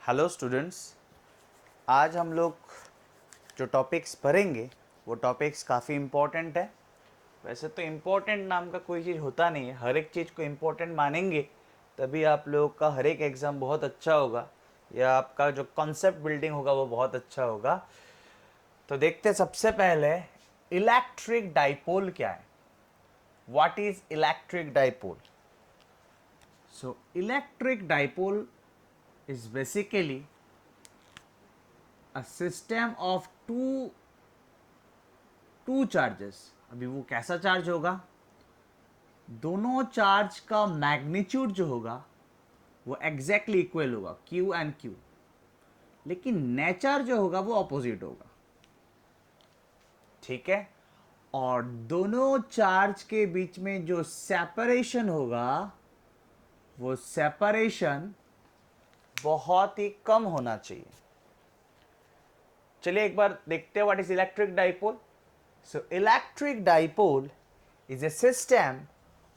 Hello students, आज हम लोग जो टॉपिक्स पढ़ेंगे वो टॉपिक्स काफ़ी इम्पोर्टेंट है। वैसे तो इम्पोर्टेंट नाम का कोई चीज़ होता नहीं है, हर एक चीज़ को इम्पोर्टेंट मानेंगे तभी आप लोगों का हर एक एग्ज़ाम बहुत अच्छा होगा या आपका जो कॉन्सेप्ट बिल्डिंग होगा वो बहुत अच्छा होगा। तो देखते हैं सबसे पहले इलेक्ट्रिक डाइपोल क्या है। What is electric dipole? So electric dipole is basically a system of two charges। अभी वो कैसा चार्ज होगा? दोनों चार्ज का मैग्नीट्यूड जो होगा वो एग्जैक्टली इक्वल होगा, Q एंड Q, लेकिन नेचर जो होगा वो ऑपोजिट होगा। ठीक है, और दोनों चार्ज के बीच में जो सेपरेशन होगा वो सेपरेशन बहुत ही कम होना चाहिए। चलिए एक बार देखते हैं what is electric dipole. So electric dipole is a system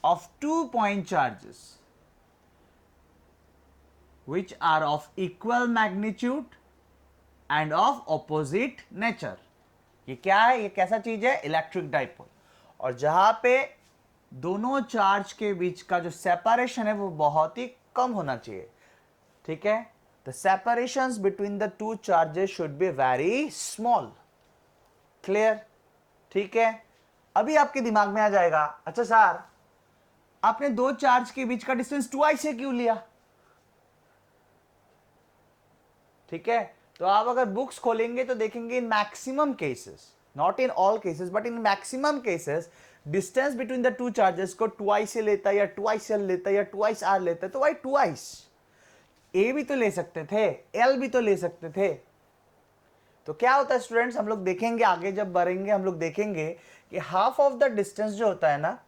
of 2 point charges which are of equal magnitude and of opposite nature। ये क्या है? ये कैसा चीज है? Electric dipole. और जहां पे दोनों चार्ज के बीच का जो सेपरेशन है वो बहुत ही कम होना चाहिए। ठीक है, the separations between the two charges should be very small. Clear? ठीक है, अभी आपके दिमाग में आ जाएगा, अच्छा सर आपने दो चार्ज के बीच का डिस्टेंस 2i से क्यों लिया? ठीक है, तो आप अगर बुक्स खोलेंगे तो देखेंगे in maximum cases, not in all cases but in maximum cases, distance between the two charges को 2i से लेता है या 2i लेता है या 2r लेता है। तो भाई 2i ए भी तो ले सकते थे, एल भी तो ले सकते थे। तो क्या होता है स्टूडेंट्स, हम लोग देखेंगे आगे जब बढ़ेंगे हम लोग देखेंगे कि हाफ ऑफ द डिस्टेंस जो होता है ना,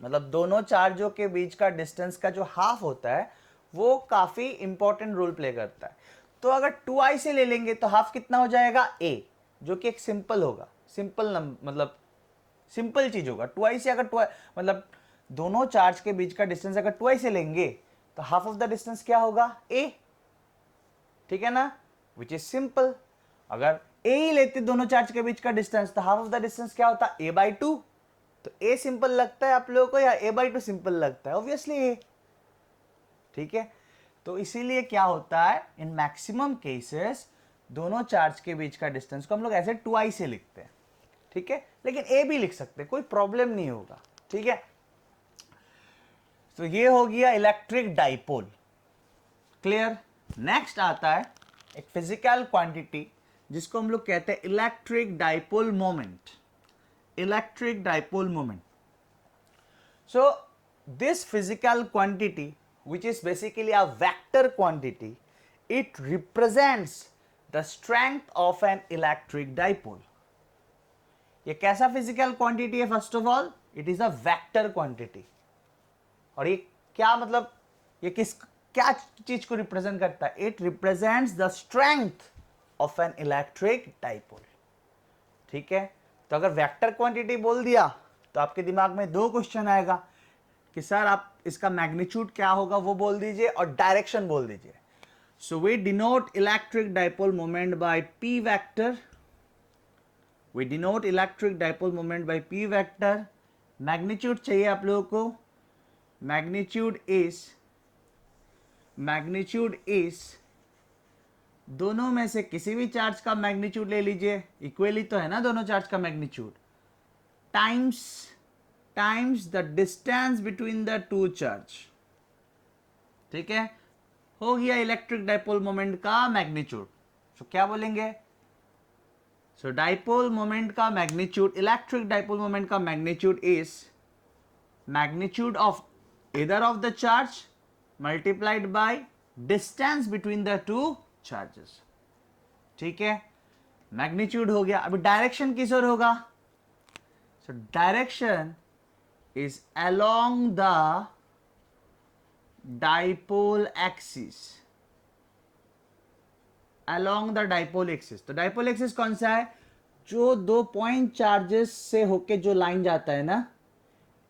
मतलब दोनों चार्जों के बीच का डिस्टेंस का जो हाफ होता है वो काफी इंपॉर्टेंट रोल प्ले करता है। तो अगर 2i से ले लेंगे तो हाफ कितना हो जाएगा? a, जो कि एक सिंपल होगा, सिंपल मतलब सिंपल चीज होगा। 2i से अगर 2i मतलब दोनों चार्ज के बीच का डिस्टेंस अगर 2i से लेंगे तो हाफ ऑफ द डिस्टेंस क्या होगा? a। ठीक है ना, विच इज सिंपल। अगर a ही लेते दोनों चार्ज के बीच का डिस्टेंस तो हाफ ऑफ द डिस्टेंस क्या होता? a/2। तो a सिंपल लगता है आप लोगों को या a/2 सिंपल लगता है? Obviously a। ठीक है, तो इसीलिए क्या होता है, इन मैक्सिमम केसेस दोनों चार्ज के बीच का डिस्टेंस को हम लोग ऐसे 2i से लिखते हैं। ठीक है, लेकिन a भी लिख सकते हैं, कोई प्रॉब्लम नहीं होगा। ठीक है, तो ये हो गया इलेक्ट्रिक डाइपोल। क्लियर? नेक्स्ट आता है एक फिजिकल क्वांटिटी जिसको हम लोग कहते हैं electric dipole moment. Electric dipole moment. So this physical quantity, which is basically a vector quantity, it represents the strength of an electric dipole। ये कैसा फिजिकल क्वांटिटी है? First of all it is a vector quantity. और ये क्या मतलब, ये क्या चीज को रिप्रेजेंट करता है? It represents the strength of an electric dipole. ठीक है, तो अगर वेक्टर क्वांटिटी बोल दिया तो आपके दिमाग में दो क्वेश्चन आएगा कि सर आप इसका मैग्नीट्यूड क्या होगा वो बोल दीजिए और डायरेक्शन बोल दीजिए। So we denote electric dipole moment by p vector. We denote electric dipole moment by p vector. Magnitude चाहिए आप लोगों को। मैग्नीट्यूड इज दोनों में से किसी भी चार्ज का मैग्नीट्यूड ले लीजिए, इक्वली तो है ना दोनों चार्ज का magnitude, times the distance between the two charge. ठीक है, हो गया इलेक्ट्रिक डाइपोल मोमेंट का मैग्नीट्यूड। सो क्या बोलेंगे? सो डाइपोल मोमेंट का मैग्नीट्यूड, इलेक्ट्रिक डाइपोल मोमेंट का magnitude is magnitude of either of the charge multiplied by distance between the two charges. ठीक है, मैग्नीट्यूड हो गया। अभी डायरेक्शन किस ओर होगा? So direction is along the dipole axis। along the dipole axis। तो dipole axis कौन सा है? जो दो पॉइंट चार्जेस से होके जो लाइन जाता है ना,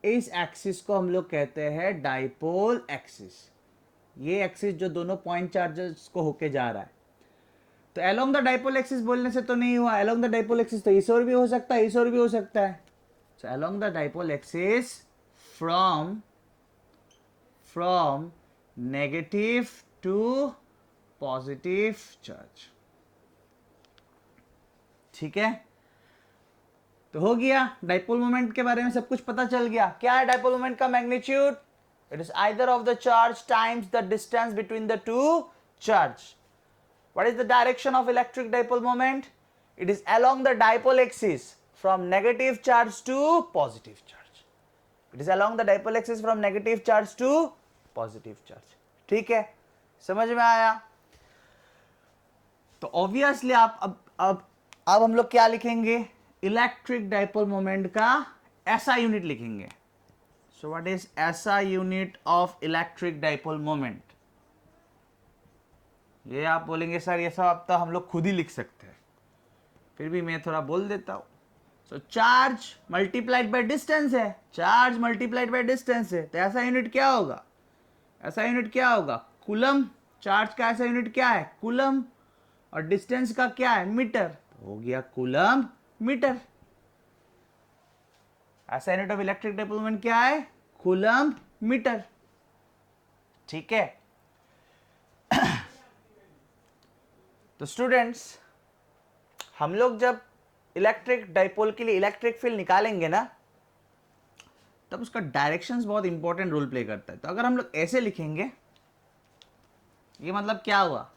इस एक्सिस को हम लोग कहते हैं डाइपोल एक्सिस। ये एक्सिस जो दोनों पॉइंट चार्जेस को होके जा रहा है, तो अलोंग द डाइपोल एक्सिस बोलने से तो नहीं हुआ, अलोंग द डाइपोल एक्सिस तो इस ओर भी हो सकता है, इस ओर भी हो सकता है। So along the dipole axis from negative to positive charge. ठीक है, तो हो गया, डाइपोल मोमेंट के बारे में सब कुछ पता चल गया। क्या है डाइपोल मोमेंट का magnitude? It is either of the charge times the distance between the two charge. What is the direction of electric dipole moment? It is along the dipole axis from negative charge to positive charge. It is along the dipole axis from negative charge to positive charge. ठीक है, समझ में आया? तो obviously आप अब हम लोग क्या लिखेंगे? इलेक्ट्रिक डाइपोल मोमेंट का ऐसा यूनिट लिखेंगे। सो व्हाट इज ऐसा unit of electric dipole moment? ये आप बोलेंगे सर ये सब अब तो हम लोग खुद ही लिख सकते हैं, फिर भी मैं थोड़ा बोल देता हूं। सो चार्ज मल्टीप्लाइड बाय डिस्टेंस है, चार्ज मल्टीप्लाइड बाय डिस्टेंस है, तो ऐसा यूनिट क्या होगा? ऐसा यूनिट क्या होगा? कूलम। चार्ज का ऐसा यूनिट क्या है? कूलम। और डिस्टेंस का क्या है? मीटर। तो हो गया कूलम मीटर। ऐसा unit of electric dipole moment क्या है? Coulomb metre. ठीक है, तो स्टूडेंट्स हम लोग जब इलेक्ट्रिक डाइपोल के लिए इलेक्ट्रिक फील्ड निकालेंगे ना, तब उसका डायरेक्शंस बहुत इंपॉर्टेंट रोल प्ले करता है। तो अगर हम लोग ऐसे लिखेंगे, ये मतलब क्या हुआ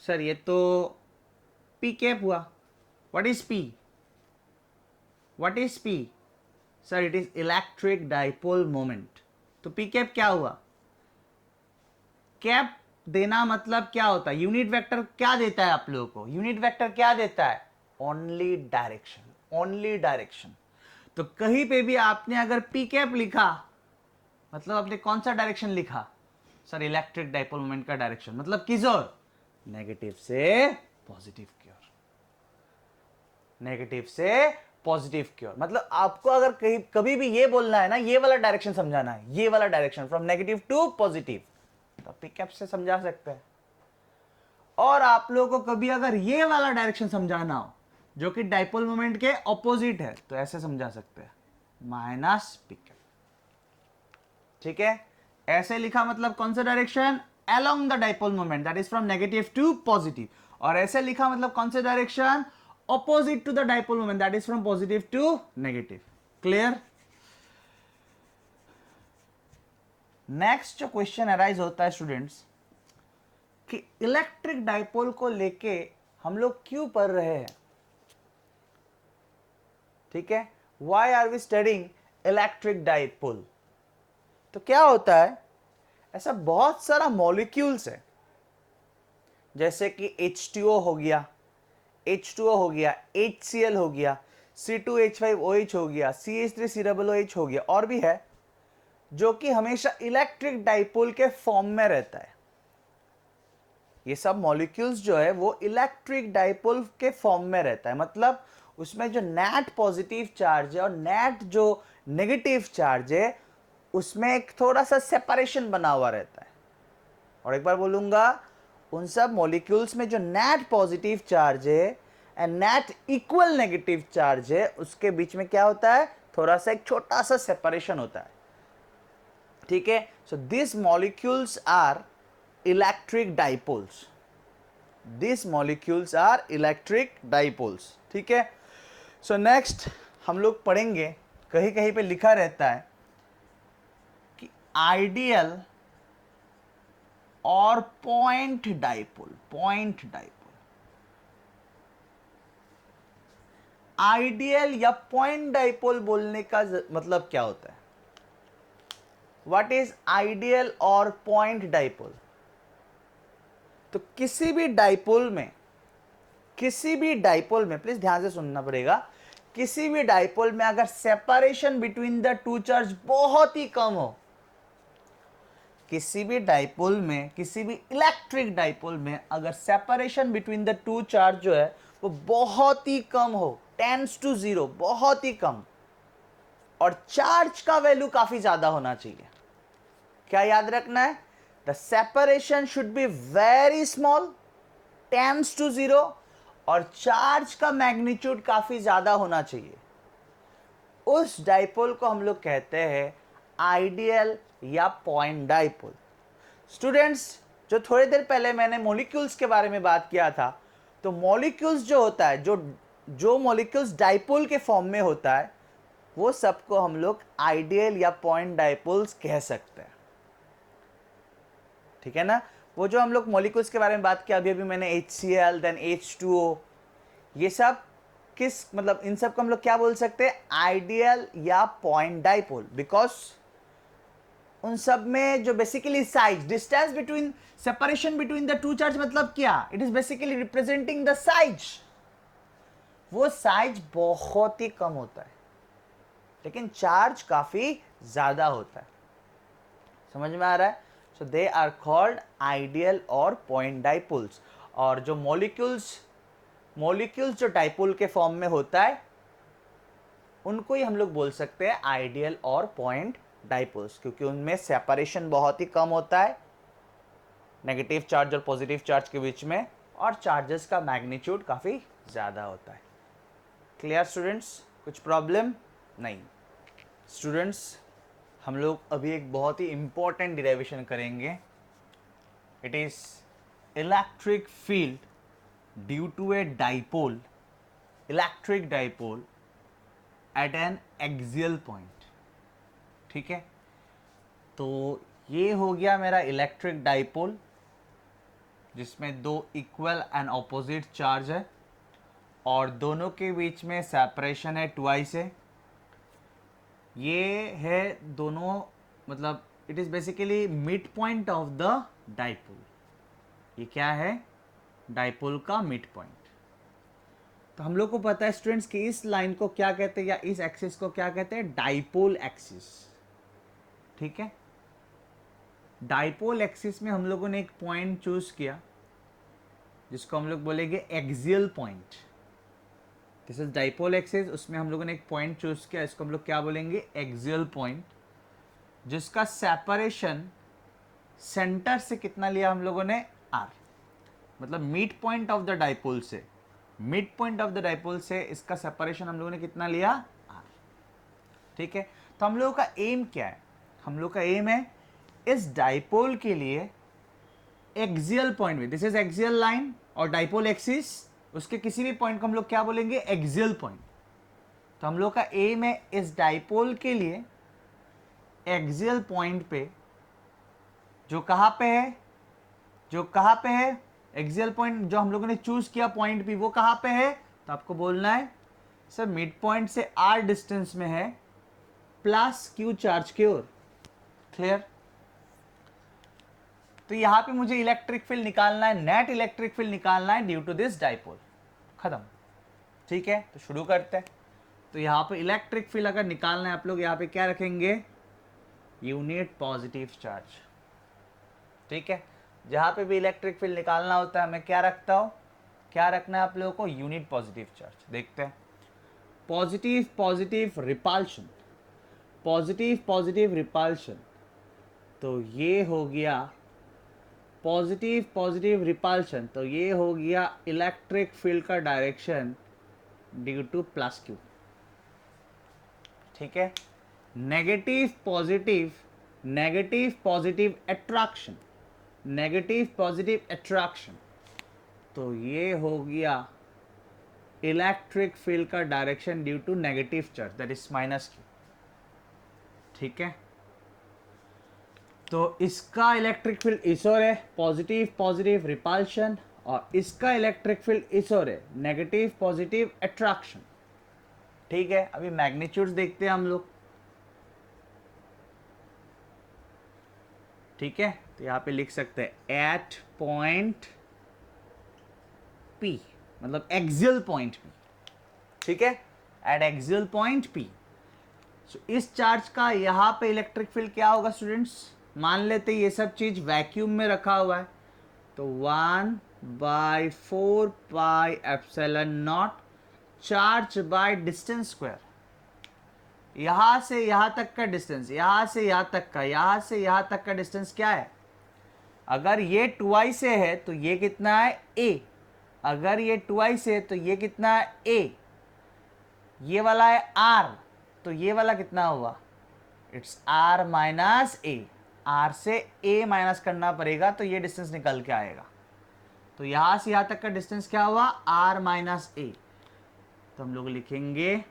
सर? ये तो पी कैप हुआ। What is P? What is P? Sir it is electric dipole moment. तो पी कैप क्या हुआ? कैप देना मतलब क्या होता है? यूनिट वेक्टर क्या देता है आप लोगों को? यूनिट वेक्टर क्या देता है? Only direction, only direction. तो कहीं पे भी आपने अगर पी कैप लिखा, मतलब आपने कौन सा डायरेक्शन लिखा? सर इलेक्ट्रिक डाइपोल मोमेंट का डायरेक्शन। मतलब किस ओर? नेगेटिव से पॉजिटिव की ओर, नेगेटिव से पॉजिटिव की ओर। मतलब आपको अगर कहीं कभी भी ये बोलना है ना, ये वाला डायरेक्शन समझाना है, ये वाला direction from negative to positive, तो पी कैप से समझा सकते हैं। और आप लोगों को कभी अगर ये वाला डायरेक्शन समझाना हो जो कि डाइपोल मोमेंट के ऑपोजिट है, तो ऐसे समझा सकते हैं, माइनस पी कैप। ठीक है, ऐसे लिखा मतलब कौन सा direction? Along the dipole moment, that is from negative to positive. और ऐसे लिखा मतलब कौन सा direction? Opposite to the dipole moment, that is from positive to negative. Clear? Next जो क्वेश्चन अराइज होता है स्टूडेंट्स कि इलेक्ट्रिक डाइपोल को लेके हम लोग क्यों पढ़ रहे हैं? ठीक है, why are we studying electric dipole? तो क्या होता है, ऐसा बहुत सारा मॉलिक्यूल्स है, जैसे कि H2O हो गया, H2O हो गया, HCl हो गया, C2H5OH हो गया, CH3COOH हो गया, और भी है, जो कि हमेशा इलेक्ट्रिक डाइपोल के फॉर्म में रहता है। ये सब मॉलिक्यूल्स जो है वो इलेक्ट्रिक डाइपोल के फॉर्म में रहता है। मतलब उसमें जो नेट पॉजिटिव चार्ज है और नेट जो नेगेटिव चार्ज है, उसमें एक थोड़ा सा सेपरेशन बना हुआ रहता है। और एक बार बोलूंगा, उन सब मॉलिक्यूल्स में जो नेट पॉजिटिव चार्ज है and net equal negative charge है, उसके बीच में क्या होता है? थोड़ा सा एक छोटा सा सेपरेशन होता है। ठीक है, so this molecules are electric dipoles, this molecules are electric dipoles. ठीक है, सो नेक्स्ट हम लोग पढ़ेंगे, कहीं कहीं पे लिखा रहता है कि आइडियल और point dipole, point dipole. Ideal या पॉइंट डाइपोल बोलने का मतलब क्या होता है? व्हाट इज आइडियल और पॉइंट डाइपोल? तो किसी भी डाइपोल में, किसी भी डाइपोल में, प्लीज ध्यान से सुनना पड़ेगा, किसी भी डाइपोल में अगर separation between the two charge बहुत ही कम हो, किसी भी डाइपोल में, किसी भी इलेक्ट्रिक डाइपोल में अगर separation between the two charge जो है वो बहुत ही कम हो, टेंड्स टू जीरो, बहुत ही कम, और चार्ज का वैल्यू काफी ज्यादा होना चाहिए, क्या याद रखना है? The separation should be very small, tends to zero, और चार्ज का मैग्नीट्यूड काफी ज्यादा होना चाहिए। उस डाइपोल को हम लोग कहते हैं आइडियल या पॉइंट डाइपोल। स्टूडेंट्स, जो थोड़ी देर पहले मैंने मॉलिक्यूल्स के बारे में बात किया था, तो मॉलिक्यूल्स जो होता है, जो मॉलिक्यूल्स डाइपोल के फॉर्म में होता है, वो सबको हम लोग आइडियल या पॉइंट डाइपोल्स कह सकते हैं। ठीक है ना? वो जो हम लोग मॉलिक्यूल्स के बारे में बात किया, अभी अभी मैंने HCl, देन H2O, ये सब किस मतलब इन सब को हम लोग क्या बोल सकते हैं? आइडियल या पॉइंट डाइपोल। बिकॉज उन सब में जो basically size, distance between, separation between the two charge मतलब क्या? It is basically representing the size. वो साइज बहुत ही कम होता है, लेकिन चार्ज काफी ज्यादा होता है। समझ में आ रहा है? सो दे आर कॉल्ड आइडियल और पॉइंट डाइपोल्स। और जो मॉलिक्यूल्स जो डाइपोल के फॉर्म में होता है, उनको ही हम लोग बोल सकते हैं आइडियल और पॉइंट डाइपोल्स, क्योंकि उनमें सेपरेशन बहुत ही कम होता है नेगेटिव चार्ज और पॉजिटिव चार्ज के बीच में, और चार्जेस का मैग्नीट्यूड काफी ज्यादा होता है। Clear students? कुछ प्रॉब्लम नहीं? स्टूडेंट्स, हम लोग अभी एक बहुत ही इंपॉर्टेंट डिराइवेशन करेंगे। It is electric field due to a dipole, electric dipole at an axial point. ठीक है? तो ये हो गया मेरा इलेक्ट्रिक डाइपोल, जिसमें दो इक्वल एंड ऑपोजिट चार्ज है और दोनों के बीच में सेपरेशन है ट्वाइस है। ये है दोनों, मतलब it is basically mid point of the dipole. ये क्या है? डाइपोल का मिड पॉइंट। तो हम लोग को पता है स्टूडेंट्स कि इस लाइन को क्या कहते हैं, या इस एक्सिस को क्या कहते हैं? Dipole axis. ठीक है? डाइपोल एक्सिस में हम लोगों ने एक पॉइंट चूज किया, जिसको हम लोग बोलेंगे axial point. This is dipole axis, उसमें हम लोगों ने एक पॉइंट चूज किया, इसको हम लोग क्या बोलेंगे? एक्सियल पॉइंट, जिसका सेपरेशन सेंटर से कितना लिया हम लोगों ने? R। मतलब mid point of the dipole से, mid point of the dipole से इसका सेपरेशन हम लोगों ने कितना लिया? R। ठीक है? तो हम लोगों का एम क्या है? हम लोग का एम है इस डाइपोल के लिए एक्सियल पॉइंट में, दिस इज एक्सियल लाइन और डाइपोल एक्सिस, उसके किसी भी पॉइंट को हम लोग क्या बोलेंगे? Axial point. तो हम लोग का एम है इस डाइपोल के लिए एक्सियल पॉइंट पे, जो कहां पे है? एक्सियल पॉइंट जो हम लोगों ने चूज किया पॉइंट भी, वो कहां पे है? तो आपको बोलना है सर मिड पॉइंट से R डिस्टेंस में है, प्लस Q चार्ज की ओर। क्लियर? तो यहां पे मुझे इलेक्ट्रिक फील्ड निकालना है, नेट इलेक्ट्रिक फील्ड निकालना है ड्यू टू दिस डाइपोल। खत्म। ठीक है? तो शुरू करते हैं। तो यहां पे इलेक्ट्रिक फील्ड अगर निकालना है, आप लोग यहां पे क्या रखेंगे? Unit positive charge. ठीक है? जहां पे भी इलेक्ट्रिक फील्ड निकालना होता है, मैं क्या रखता हूं? क्या रखना है आप लोगों को? Unit positive charge. देखते हैं। Positive positive repulsion, positive positive repulsion, तो ये हो गया पॉजिटिव पॉजिटिव रिपल्शन, तो ये हो गया इलेक्ट्रिक फील्ड का direction due to plus Q। ठीक है? Negative positive attraction, negative positive attraction, तो ये हो गया इलेक्ट्रिक फील्ड का direction due to negative charge, that is minus Q। ठीक है? तो इसका इलेक्ट्रिक फील्ड इस ओर है, पॉजिटिव पॉजिटिव रिपल्शन, और इसका इलेक्ट्रिक फील्ड इस ओर है, नेगेटिव पॉजिटिव अट्रैक्शन। ठीक है? अभी मैग्नीट्यूड्स देखते हैं हम लोग। ठीक है? तो यहां पे लिख सकते हैं एट पॉइंट P, मतलब एक्सियल पॉइंट P। ठीक है? Eight axial point P। सो इस चार्ज का यहां पे इलेक्ट्रिक फील्ड क्या होगा स्टूडेंट्स? मान लेते ये सब चीज वैक्यूम में रखा हुआ है, तो 1/4 pi epsilon not charge by distance square. यहां से यहां तक का डिस्टेंस, यहां से यहां तक का, यहां से यहां तक का डिस्टेंस क्या है? अगर ये 2i से है तो ये कितना है? a। अगर ये 2i से है तो ये कितना है? a। ये वाला है r, तो ये वाला कितना हुआ? It's r minus a। r से a माइनस करना पड़ेगा तो ये डिस्टेंस निकल के आएगा। तो यहां से यहां तक का डिस्टेंस क्या हुआ? r minus a। तो हम लोग लिखेंगे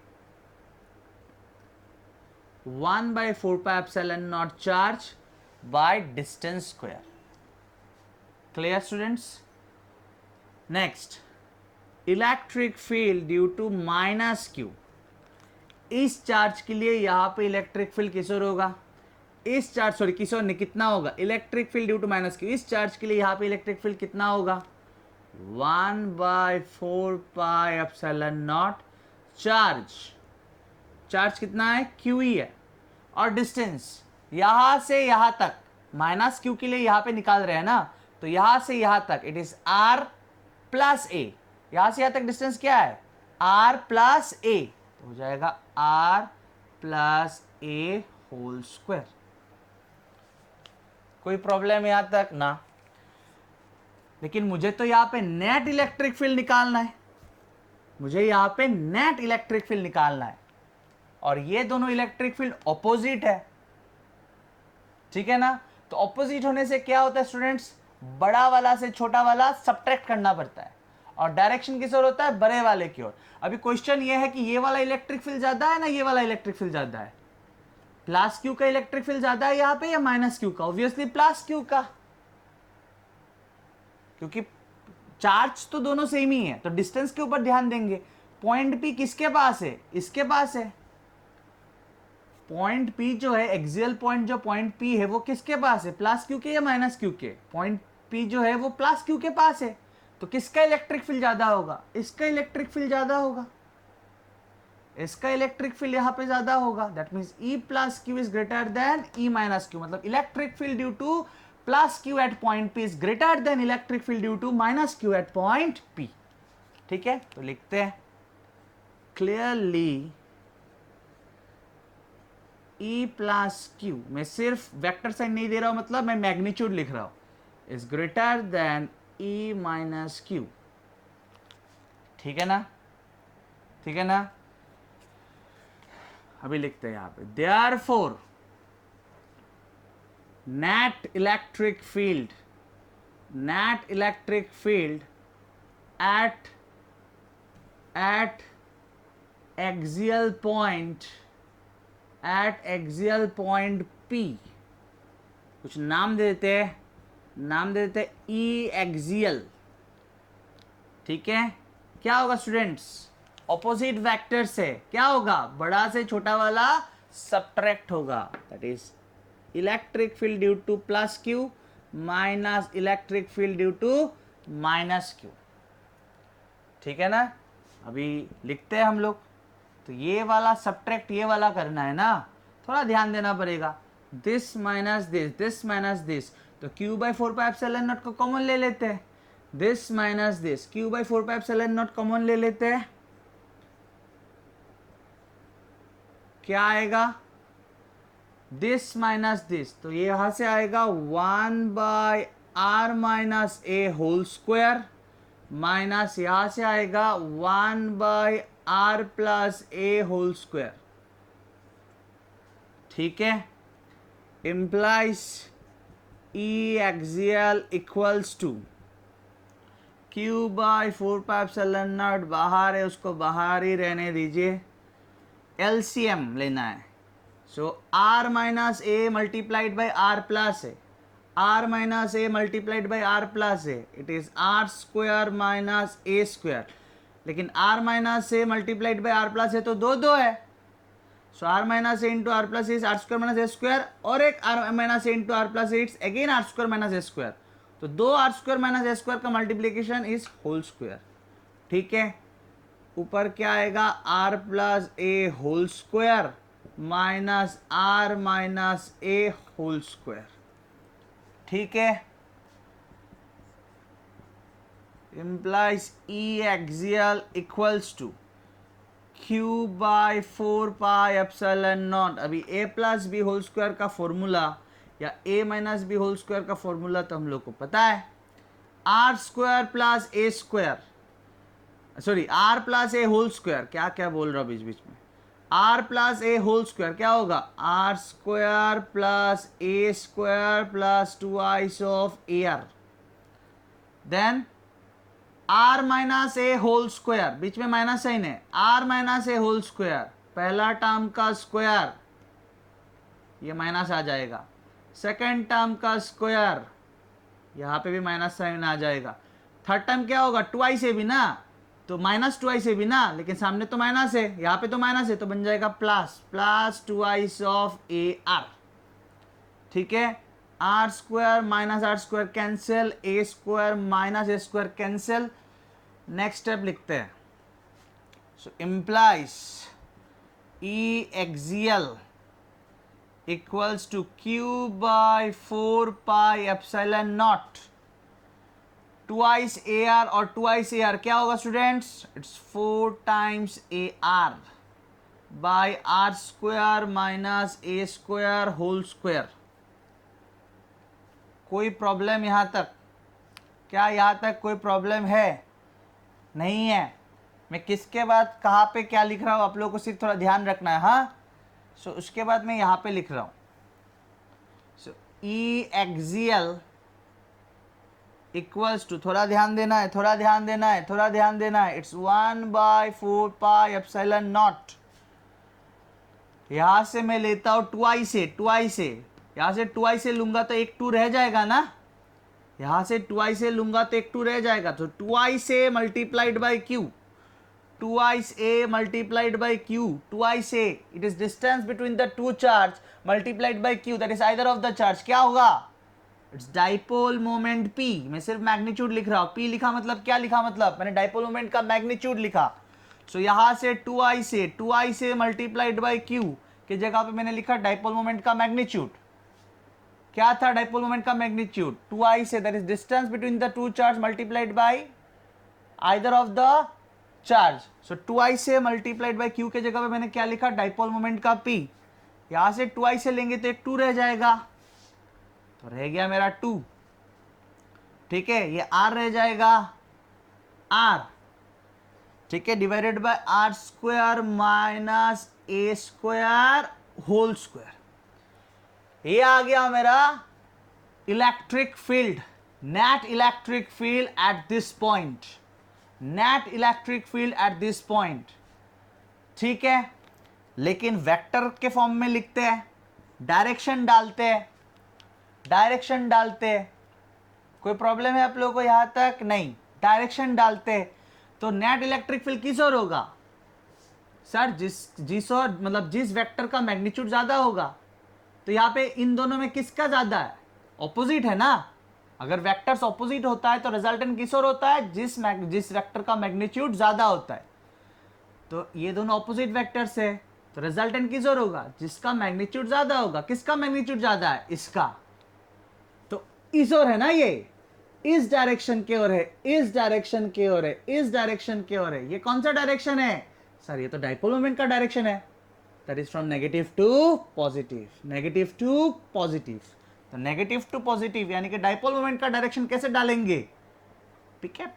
1/4πε0 charge by distance square. Clear students? Next, electric field due to minus q। इस चार्ज के लिए यहां पे इलेक्ट्रिक फील्ड किशोर होगा, इस चार्ज, सॉरी किशोर ने, कितना होगा? Electric field due to minus q। इस चार्ज के लिए यहां पे इलेक्ट्रिक फील्ड कितना होगा? 1/4πε0 चार्ज। चार्ज कितना है? q ही है। और डिस्टेंस यहां से यहां तक, माइनस q के लिए यहां पे निकाल रहे हैं ना, तो यहां से यहां तक it is r plus a। यहां से यहां तक डिस्टेंस क्या है? r plus a। तो हो जाएगा r plus a whole square. कोई प्रॉब्लम यहां तक ना? लेकिन मुझे तो यहां पे नेट इलेक्ट्रिक फील्ड निकालना है, मुझे यहां पे नेट इलेक्ट्रिक फील्ड निकालना है, और ये दोनों इलेक्ट्रिक फील्ड ऑपोजिट है, ठीक है ना? तो ऑपोजिट होने से क्या होता है स्टूडेंट्स? बड़ा वाला से छोटा वाला सब्ट्रैक्ट करना पड़ता है, और डायरेक्शन किस ओर होता है? बड़े वाले की ओर। अभी क्वेश्चन ये है कि ये वाला इलेक्ट्रिक फील्ड ज्यादा है ना, ये वाला इलेक्ट्रिक फील्ड ज्यादा है? प्लस क्यू का इलेक्ट्रिक फील्ड ज्यादा है यहाँ पे या माइनस क्यू का? ऑब्वियसली प्लस क्यू का, क्योंकि चार्ज तो दोनों सेम ही है। तो डिस्टेंस के ऊपर ध्यान देंगे। पॉइंट पी किसके पास है? इसके पास है। पॉइंट पी जो है, एक्सियल पॉइंट जो पॉइंट पी है, वो किसके पास है? प्लस क्यू के या माइनस क्यू के? पॉइंट पी जो है वो प्लस क्यू के पास है। तो किसका इलेक्ट्रिक फील्ड ज्यादा होगा? इसका इलेक्ट्रिक फील्ड ज्यादा होगा, इसका इलेक्ट्रिक फील्ड यहां पे ज्यादा होगा। That means E plus q is greater than E minus q. मतलब electric field due to plus Q at point P is greater than electric field due to minus Q at point P। ठीक है, तो लिखते हैं clearly E plus Q, मैं सिर्फ vector sign नहीं दे रहा हूं, मतलब मैं मैग्नीट्यूड लिख रहा हूं, is greater than E minus Q. ठीक है ना? ठीक है ना? अभी लिखते हैं यहां पे therefore net electric field eight axial point P, कुछ नाम दे देते हैं, नाम दे देते हैं E एक्सियल। ठीक है, क्या होगा स्टूडेंट्स? ऑपोजिट वेक्टर से क्या होगा? बड़ा से छोटा वाला सब्ट्रैक्ट होगा। That is electric field due to plus Q minus electric field due to minus Q. ठीक है ना? अभी लिखते हैं हम लोग। तो ये वाला सब्ट्रैक्ट ये वाला करना है ना, थोड़ा ध्यान देना पड़ेगा। This minus this, this minus this, तो q बाई 4πε0 को कॉमन ले लेते हैं। This minus this, q by 4πε0 common ले लेते हैं। क्या आएगा? दिस माइनस दिस, तो ये यहां से आएगा 1/r minus a whole square, minus यहां से आएगा 1/r plus a whole square. ठीक है, implies E axial equals to q by 4πε0, बाहर है उसको बाहर ही रहने दीजिए, LCM लेना है। So r minus a multiplied by r plus है, r minus a multiplied by r plus है, it is r square minus a square. लेकिन r minus a multiplied by r plus है तो दो है, so r minus a into r plus is are square minus A square, और एक r minus a into r plus it's again r square minus A square. तो दो are square minus A square का multiplication is whole square. ठीक है, ऊपर क्या आएगा? r plus a whole square minus r minus a whole square. ठीक है, implies E axial equals to q by 4 pi epsilon naught. अभी a plus b whole square का फॉर्मूला या a minus b whole square का formula तो हम लोग को पता है, are square plus A square, sorry r plus a whole square, क्या क्या बोल रहा हूँ बीच बीच में, r plus a whole square क्या होगा, r square plus A square plus 2i of A r, then r minus a whole square, बीच में माइनस साइन है, r minus a whole square, पहला टर्म का स्क्वायर, ये माइनस आ जाएगा, सेकेंड टर्म का स्क्वायर, यहां पे भी माइनस साइन आ जाएगा, थर्ड टर्म क्या होगा, 2i से भी ना, तो माइनस 2i से भी ना, लेकिन सामने तो माइनस है, यहाँ पे तो माइनस है, तो बन जाएगा plus plus 2i of A R. ठीक है, are square minus R square cancel, A square minus A square cancel. Next step लिखते हैं, so implies E axial equals to Q by 4 pi epsilon naught, twice A R, और twice A R क्या होगा students, it's 4 times A R by are square minus A square whole square. कोई problem यहां तक, क्या यहां तक कोई प्रॉब्लम है, नहीं है। मैं किसके बाद कहाँ पे क्या लिख रहा हूं आप लोगों को सिर्फ थोड़ा ध्यान रखना है, हाँ। सो उसके बाद मैं यहां पे लिख रहा हूं, सो ई एक्सियल इक्वल्स टू, थोड़ा ध्यान देना है, थोड़ा ध्यान देना है, थोड़ा ध्यान देना है, it's 1 by 4 pi epsilon naught. यहां से मैं लेता हूं ट्वाइस से, ट्वाइस से, यहां से ट्वाइस से लूंगा तो एक 2 रह जाएगा ना, यहां से ट्वाइस से लूंगा तो एक 2 रह जाएगा, तो twice A multiplied by Q, twice A multiplied by Q, twice A, it is distance between the two charge multiplied by Q, that is either of the charge, क्या होगा, इट्स डाइपोल मोमेंट P। मैं सिर्फ magnitude लिख रहा हूं, P लिखा मतलब क्या लिखा, मतलब मैंने डाइपोल मोमेंट का मैग्नीट्यूड लिखा। सो यहां से 2i से मल्टीप्लाइड बाय Q की जगह पे मैंने लिखा डाइपोल मोमेंट का मैग्नीट्यूड। क्या था डाइपोल मोमेंट का मैग्नीट्यूड, 2i से, that is distance between the two charge multiplied by either of the charge. So 2i से मल्टीप्लाइड बाय Q के जगह पे मैंने क्या लिखा, डाइपोल मोमेंट का P। यहां से 2i से लेंगे तो एक 2 रह जाएगा, तो रह गया मेरा 2। ठीक है, ये r रह जाएगा r, ठीक है, divided by are square minus A square whole square. ये आ गया मेरा electric field, net electric field at this point, net electric field at this point. ठीक है, लेकिन वेक्टर के फॉर्म में लिखते हैं, डायरेक्शन डालते हैं, डायरेक्शन डालते हैं, कोई प्रॉब्लम है आप लोगों को यहां तक, नहीं, डायरेक्शन डालते हैं, तो नेट इलेक्ट्रिक फील्ड किस ओर होगा सर, जिस ओर, मतलब जिस वेक्टर का मैग्नीट्यूड ज्यादा होगा, तो यहाँ पे इन दोनों में किसका ज्यादा है, ऑपोजिट है ना। अगर वेक्टर्स ऑपोजिट होता है तो रिजल्टेंट किस ओर होता है, जिस वेक्टर का मैग्नीट्यूड ज्यादा होता है। तो ये दोनों ऑपोजिट वेक्टर्स है, तो रिजल्टेंट किस ओर होगा, जिसका मैग्नीट्यूड ज्यादा होगा। किसका मैग्नीट्यूड ज्यादा है, इसका, तो इस ओर है ना, ये इस डायरेक्शन के ओर है, इस डायरेक्शन के ओर है, इस डायरेक्शन के ओर है। ये कौन सा डायरेक्शन है सर, ये तो डाइपोल मोमेंट का डायरेक्शन है, that is from negative to positive, negative to positive. तो नेगेटिव टू पॉजिटिव यानी कि डाइपोल मोमेंट का डायरेक्शन कैसे डालेंगे, पिकअप,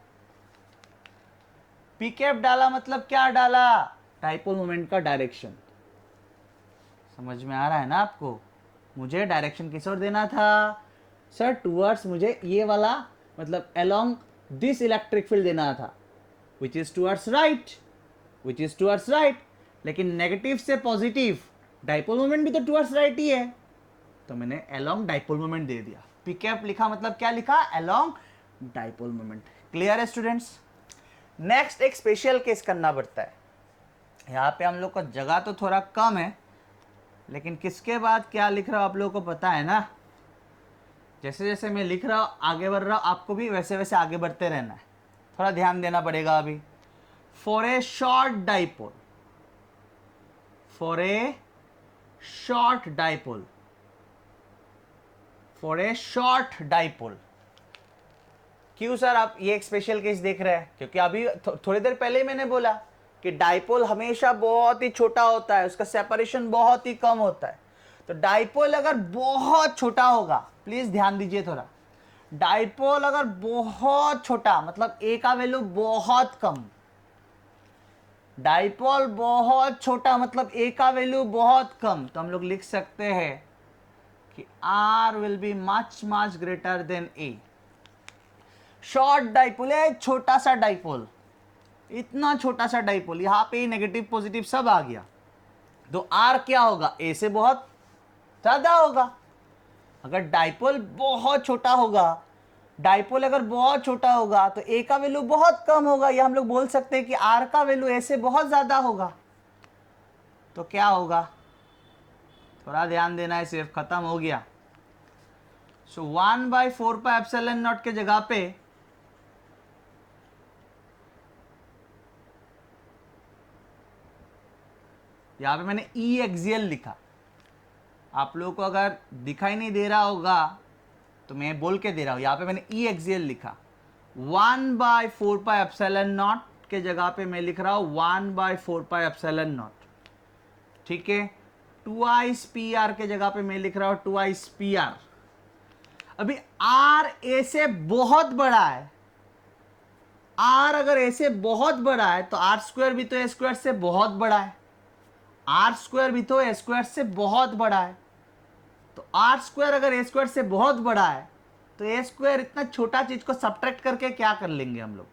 पिकअप डाला मतलब क्या डाला, डाइपोल मोमेंट का डायरेक्शन। समझ में आ रहा है ना आपको, मुझे डायरेक्शन किस ओर देना था सर, टुवर्ड्स, मुझे ये वाला मतलब अलोंग दिस इलेक्ट्रिक फील्ड देना था, which is towards right, which is towards right. लेकिन नेगेटिव से पॉजिटिव, डाइपोल मोमेंट भी तो टुवर्ड्स राइट ही है, तो मैंने अलोंग डाइपोल मोमेंट दे दिया। पिकअप लिखा मतलब क्या लिखा, अलोंग डाइपोल मोमेंट। क्लियर है स्टूडेंट्स। नेक्स्ट एक स्पेशल केस करना पड़ता है, यहाँ पे हम लोग को जगह तो थोड़ा कम है, लेकिन किसके बाद क्या लिख रहा हूँ आप लोगों को पता है ना। जैसे जैसे मैं लिख रहा हूँ आगे बढ़ रहा हूँ, आपको भी वैसे वैसे आगे बढ़ते रहना है, थोड़ा ध्यान देना पड़ेगा अभी। For a short dipole, for a short dipole, for a short dipole. क्यों सर आप ये एक स्पेशल केस देख रहे हैं, क्योंकि अभी थोड़ी देर पहले ही मैंने बोला कि डाइपोल हमेशा बहुत ही छोटा होता है, उसका सेपरेशन बहुत ही कम होता है। तो डाइपोल अगर बहुत छोटा होगा, प्लीज ध्यान दीजिए थोड़ा, डाइपोल अगर बहुत छोटा मतलब ए का वैल्यू बहुत कम, डाइपोल बहुत छोटा मतलब ए का वैल्यू बहुत कम, तो हम लोग लिख सकते हैं कि R will be much much greater than A. Short dipole है, छोटा सा डाइपोल, इतना छोटा सा डाइपोल, यहां पे नेगेटिव पॉजिटिव सब आ गया, तो आर क्या होगा, ए से बहुत ज्यादा होगा। अगर डाइपोल बहुत छोटा होगा, डाइपोल अगर बहुत छोटा होगा तो ए का वैल्यू बहुत कम होगा, या हम लोग बोल सकते हैं कि आर का वैल्यू ए से बहुत ज्यादा होगा। तो क्या होगा, थोड़ा ध्यान देना है, सिर्फ खत्म हो गया। सो 1/4πε0 के जगह पे यहां पे मैंने ई एक्सियल लिखा। आप लोगों को अगर दिखाई नहीं दे रहा होगा तो मैं बोल के दे रहा हूं, यहां पे मैंने ई एक्सियल लिखा। 1/4πε0 के जगह पे मैं लिख रहा हूं 1/4πε0, ठीक है। 2 पी आर के जगह पे मैं लिख रहा हूं 2 पी आर। अभी आर ए से बहुत बड़ा है, आर अगर ए से बहुत बड़ा है तो आर स्क्वायर भी तो ए स्क्वायर से बहुत बड़ा है, आर स्क्वायर भी तो ए स्क्वायर से बहुत बड़ा है। तो आर स्क्वायर अगर ए स्क्वायर से बहुत बड़ा है तो ए स्क्वायर इतना छोटा चीज को सब्ट्रैक्ट करके क्या कर लेंगे हम लोग,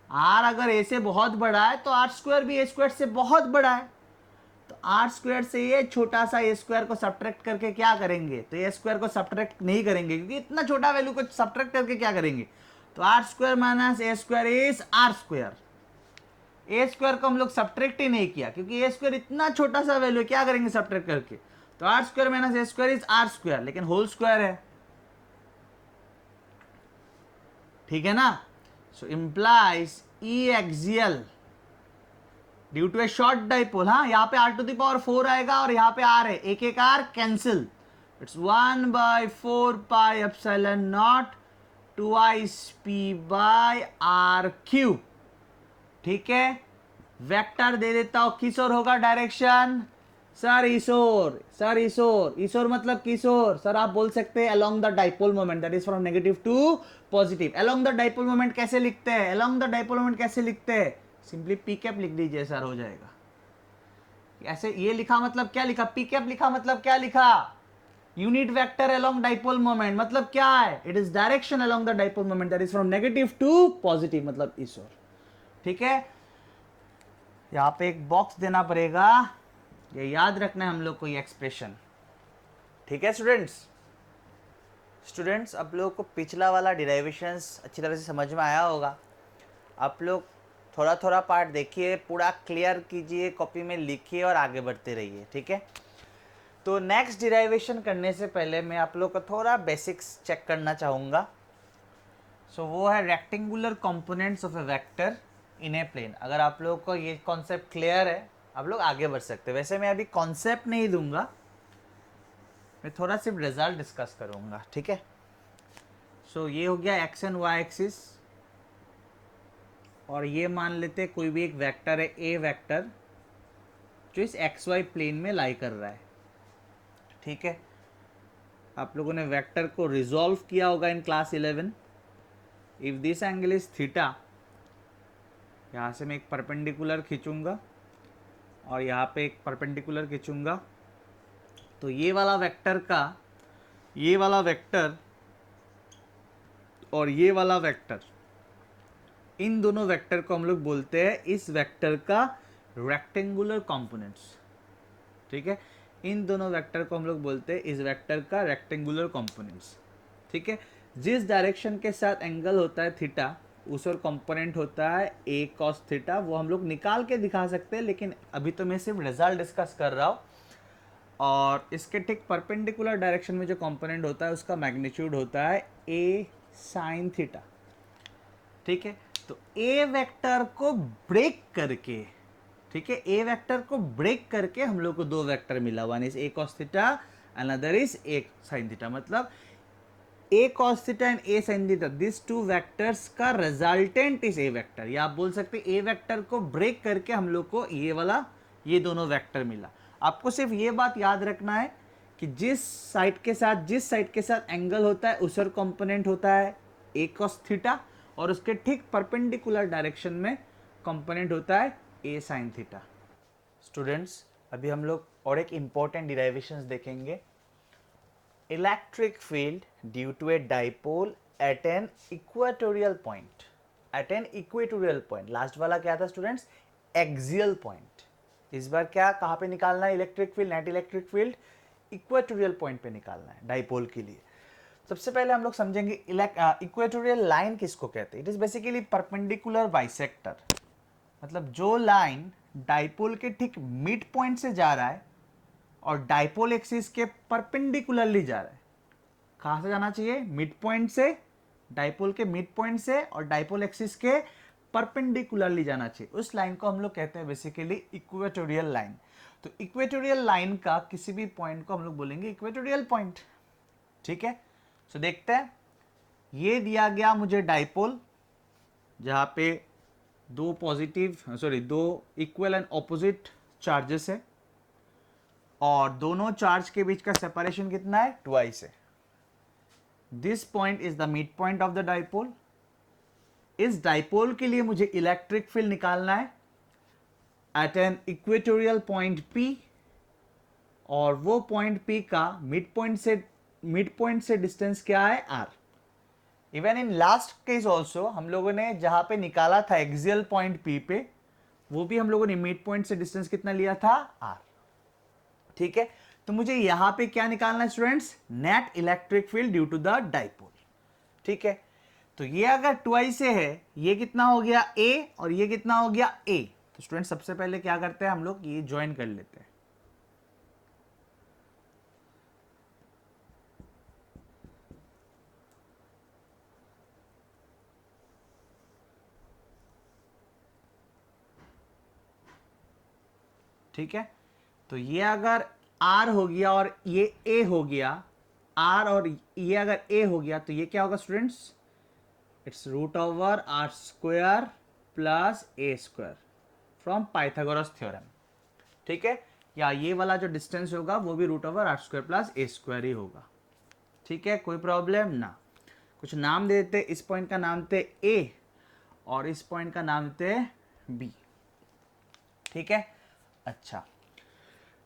आर अगर ए से बहुत बड़ा है तो आर स्क्वायर भी ए स्क्वायर से बहुत बड़ा है, तो आर स्क्वायर से ये छोटा सा ए स्क्वायर को सब्ट्रैक्ट करके क्या करेंगे, तो ए स्क्वायर को सब्ट्रैक्ट नहीं करेंगे क्योंकि इतना छोटा वैल्यू को सब्ट्रैक्ट करके क्या करेंगे, तो are square minus A square is are square. A square को हम लोग सब्ट्रैक्ट ही नहीं किया क्योंकि ए स्क्वायर इतना छोटा सा वैल्यू, क्या करेंगे सब्ट्रैक्ट करके, तो are square minus A square is are square, लेकिन होल स्क्वायर है, ठीक है ना। So implies E axial due to a short dipole, हाँ यहाँ पे r टू द पावर 4 आएगा और यहाँ पे r है, एक एक r cancel, it's 1/4πε0 2 p by r cube, ठीक है। वेक्टर दे देता हूं, किशोर होगा डायरेक्शन, सर ईशोर, सर ईशोर, ईशोर मतलब किशोर, सर आप बोल सकते हैं along the dipole moment that is from negative to positive. Along the dipole moment कैसे लिखते हैं, अलोंग द डाइपोल मोमेंट कैसे लिखते हैं, सिंपली पी कैप लिख दीजिए सर, हो जाएगा। ऐसे ये लिखा मतलब क्या लिखा, पी कैप लिखा मतलब क्या लिखा, unit vector along dipole moment, मतलब क्या है, it is direction along the dipole moment that is from negative to positive, मतलब ईशोर, ठीक है। यहां पे एक बॉक्स देना पड़ेगा, ये याद रखना है हम लोग को ये एक्सप्रेशन, ठीक है स्टूडेंट्स आप लोगों को पिछला वाला डिराइवेशंस अच्छी तरह से समझ में आया होगा। आप लोग थोड़ा थोड़ा पार्ट देखिए, पूरा क्लियर कीजिए, कॉपी में लिखिए और आगे बढ़ते रहिए, ठीक है। तो नेक्स्ट डिराइवेशन करने से पहले मैं आप लोग को थोड़ा बेसिक्स चेक करना चाहूँगा। सो वो है rectangular components of a vector in a plane. अगर आप लोगों को ये कॉन्सेप्ट क्लियर है आप लोग आगे बढ़ सकते हैं। वैसे मैं अभी कॉन्सेप्ट नहीं दूंगा, मैं थोड़ा सिर्फ रिजल्ट डिस्कस करूंगा, ठीक है। सो ये हो गया एक्स एंड वाई एक्सिस, और ये मान लेते कोई भी एक वेक्टर है ए वेक्टर जो इस एक्स वाई प्लेन में लाई कर रहा है, ठीक है। आप लोगों ने वेक्टर को रिजॉल्व किया होगा in class 11। If this angle is theta, यहाँ से मैं एक परपेंडिकुलर खींचूंगा और यहाँ पे एक परपेंडिकुलर खींचूंगा, तो ये वाला वेक्टर का, ये वाला वेक्टर और ये वाला वेक्टर, इन दोनों वेक्टर को हम लोग बोलते हैं इस वेक्टर का रेक्टेंगुलर कंपोनेंट्स, ठीक है। इन दोनों वेक्टर को हम लोग बोलते हैं इस वेक्टर का रेक्टेंगुलर कंपोनेंट्स, ठीक है। जिस डायरेक्शन के साथ एंगल होता है थीटा, उस और कंपोनेंट होता है ए कॉस थीटा, वो हम लोग निकाल के दिखा सकते हैं, लेकिन अभी तो मैं सिर्फ रिजल्ट डिस्कस कर रहा हूँ। और इसके ठीक परपेंडिकुलर डायरेक्शन में जो कंपोनेंट होता है उसका मैग्नीट्यूड होता है ए साइन थीटा, ठीक है। तो ए वेक्टर को ब्रेक करके, ठीक है, ए वेक्टर को ब्रेक करके हम लोग को दो वेक्टर मिला, one is a cos theta, another is a sine theta. मतलब a cos theta and a sine theta, this two vectors का रिजल्टेंट इज ए वेक्टर, या आप बोल सकते ए वेक्टर को ब्रेक करके हम लोग को ये वाला ये दोनों वेक्टर मिला। आपको सिर्फ ये बात याद रखना है कि जिस साइड के साथ एंगल होता है उसका कंपोनेंट होता है ए कॉस थीटा, और उसके ठीक परपेंडिकुलर डायरेक्शन में कंपोनेंट होता है ए साइन थीटा। स्टूडेंट्स, अभी हम लोग और एक इंपॉर्टेंट डिराइवेशंस देखेंगे। Electric field due to a dipole at an equatorial point, at an equatorial point. Last वाला क्या था स्टूडेंट्स? Axial point. इस बार क्या कहाँ पे निकालना है electric field, net electric field? Equatorial point पे निकालना है डाइपोल के लिए। सबसे पहले हम लोग समझेंगे इक्वेटोरियल लाइन किसको कहते हैं। It is basically perpendicular bisector, मतलब जो लाइन डाइपोल के ठीक मिड पॉइंट से जा रहा है और डाइपोल एक्सिस के परपेंडिकुलरली जा रहा है। कहां से जाना चाहिए? मिड पॉइंट से, डाइपोल के मिड पॉइंट से और डाइपोल एक्सिस के परपेंडिकुलरली जाना चाहिए। उस लाइन को हम लोग कहते हैं बेसिकली इक्वेटोरियल लाइन। तो इक्वेटोरियल लाइन का किसी भी पॉइंट को हम लोग बोलेंगे इक्वेटोरियल पॉइंट। ठीक है, तो देखते हैं। ये दिया गया मुझे डाइपोल, जहां पे दो इक्वल एंड ऑपोजिट चार्जेस है, और दोनों चार्ज के बीच का सेपरेशन कितना है? ट्वाइस है। This point is the mid point of the dipole. इस डाइपोल के लिए मुझे इलेक्ट्रिक फील्ड निकालना है at an equatorial point P, और वो पॉइंट P का मिड पॉइंट से डिस्टेंस क्या है? R। Even in last case also हम लोगों ने जहां पे निकाला था एक्सियल पॉइंट P पे, वो भी हम लोगों ने मिड पॉइंट से डिस्टेंस कितना लिया था? R। ठीक है, तो मुझे यहां पे क्या निकालना है students? Net electric field due to the dipole. ठीक है, तो ये अगर ट्वाइस से है, ये कितना हो गया? A, और ये कितना हो गया? A। तो स्टूडेंट सबसे पहले क्या करते हैं हम लोग? ये ज्वाइन कर लेते हैं। ठीक है, तो ये अगर R हो गया और ये A हो गया, R और ये अगर A हो गया, तो ये क्या होगा students? It's root over are square plus A square from Pythagoras theorem. ठीक है, या ये वाला जो डिस्टेंस होगा वो भी root over are square plus A square ही होगा। ठीक है, कोई प्रॉब्लम ना। कुछ नाम दे देते, इस पॉइंट का नाम देते A और इस पॉइंट का नाम देते B। ठीक है, अच्छा,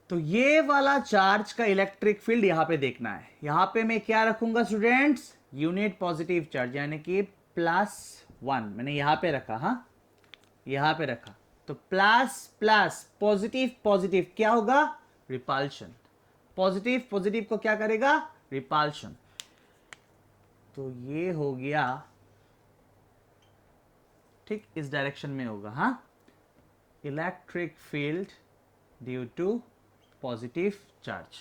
तो ये वाला चार्ज का इलेक्ट्रिक फील्ड यहां पे देखना है। यहां पे मैं क्या रखूंगा स्टूडेंट्स? यूनिट पॉजिटिव चार्ज, यानी कि +1 मैंने यहां पे रखा। हाँ, यहां पे रखा, तो प्लस प्लस पॉजिटिव पॉजिटिव क्या होगा? रिपल्शन। पॉजिटिव पॉजिटिव को क्या करेगा? रिपल्शन। तो ये हो गया, ठीक इस डायरेक्शन में होगा। हाँ, electric field due to positive charge.